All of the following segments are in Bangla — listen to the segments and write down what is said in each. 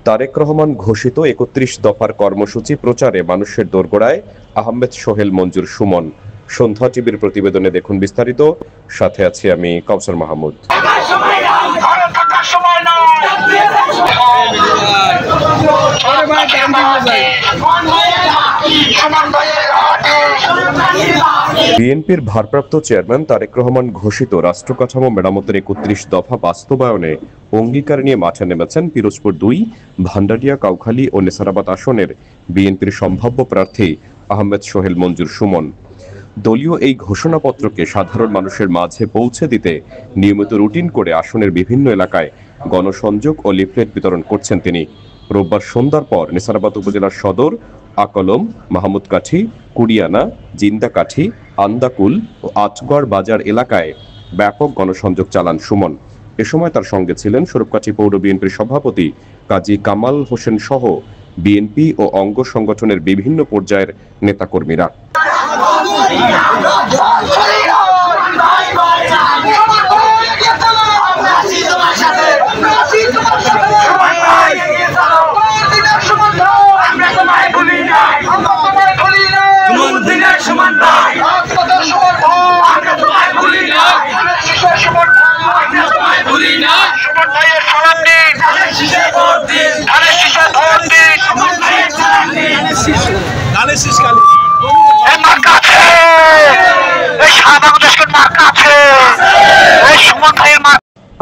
তারেক রহমান ঘোষিত ৩১ দফার কর্মসূচি প্রচারে মানুষের দোরগোড়ায় আহমেদ সোহেল মঞ্জুর সুমন। সন্ধ্যা টিভির প্রতিবেদনে দেখুন বিস্তারিত। সাথে আছি আমি কাউসার মাহমুদ। বিএনপির ভারপ্রাপ্ত চেয়ারম্যান তারেক রহমান ঘোষিত রাষ্ট্র কাঠামো মেরামতের ৩১ দফা বাস্তবায়নে অঙ্গীকার নিয়ে মাঠে নেমেছেন পিরোজপুর ২, ভান্ডারিয়া, কাউখালী ও নেসারাবাদ আসনের বিএনপির সম্ভাব্য প্রার্থী আহমেদ সোহেল মঞ্জুর সুমন। দলীয় এই ঘোষণাপত্রকে সাধারণ মানুষের মাঝে পৌঁছে দিতে নিয়মিত রুটিন করে আসনের বিভিন্ন এলাকায় গণসংযোগ ও লিফলেট বিতরণ করছেন তিনি। রোববার সন্ধ্যার পর নেসারাবাদ উপজেলার সদর, আকলম, মাহমুদকাঠি, কুড়িয়ানা, জিন্দাকাঠি, আন্দাকুল ও আটগড় বাজার এলাকায় ব্যাপক গণসংযোগ চালান সুমন। এ সময় তার সঙ্গে ছিলেন স্বরূপকাঠি পৌর বিএনপির সভাপতি কাজী কামাল হোসেন সহ বিএনপি ও অঙ্গ সংগঠনের বিভিন্ন পর্যায়ের নেতাকর্মীরা।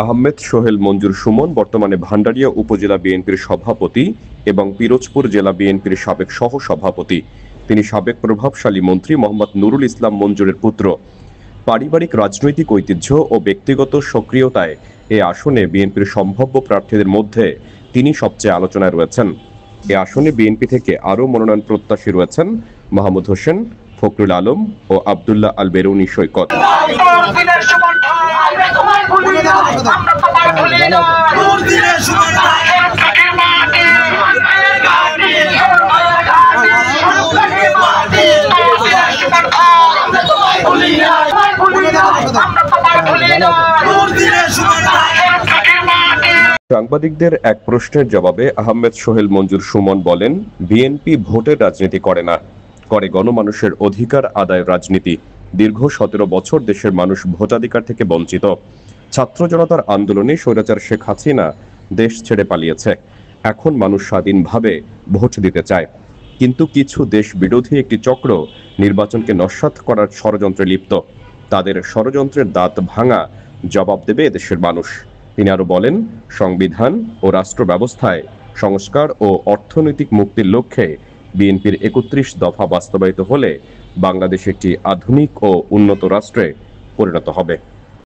আহমেদ সোহেল মঞ্জুর সুমন বর্তমানে ভান্ডারিয়া উপজেলা বিএনপির সভাপতি এবং পিরোজপুর জেলা বিএনপির সাবেক সহ সভাপতি। তিনি সাবেক প্রভাবশালী মন্ত্রী মোহাম্মদ নুরুল ইসলাম মঞ্জুরের পুত্র। পারিবারিক রাজনৈতিক ঐতিহ্য ও ব্যক্তিগত সক্রিয়তায় এ আসনে বিএনপির সম্ভাব্য প্রার্থীদের মধ্যে তিনি সবচেয়ে আলোচনায় রয়েছেন। এ আসনে বিএনপি থেকে আরও মনোনয়ন প্রত্যাশী রয়েছেন মাহমুদ হোসেন, ফখরুল আলম ও আব্দুল্লাহ আল বেরুনি সৈকত। সাংবাদিকদের এক প্রশ্নের জবাবে আহমেদ সোহেল মঞ্জুর সুমন বলেন, বিএনপি ভোটের রাজনীতি করে না, করে গণমানুষের অধিকার আদায়ের রাজনীতি। দীর্ঘ ১৭ বছর দেশের মানুষ ভোটাধিকার থেকে বঞ্চিত। ছাত্র জনতার আন্দোলনে স্বৈরাচার শেখ হাসিনা দেশ ছেড়ে পালিয়েছে। এখন মানুষ স্বাধীনভাবে ভোট দিতে চায়, কিন্তু কিছু দেশ বিরোধী একটি চক্র নির্বাচনকে নস্যাৎ করার ষড়যন্ত্রে লিপ্ত। তাদের ষড়যন্ত্রের দাঁত ভাঙা জবাব দেবে এদেশের মানুষ। তিনি আরো বলেন, সংবিধান ও রাষ্ট্র ব্যবস্থায় সংস্কার ও অর্থনৈতিক মুক্তির লক্ষ্যে বিএনপির ৩১ দফা বাস্তবায়িত হলে বাংলাদেশ একটি আধুনিক ও উন্নত রাষ্ট্রে পরিণত হবে।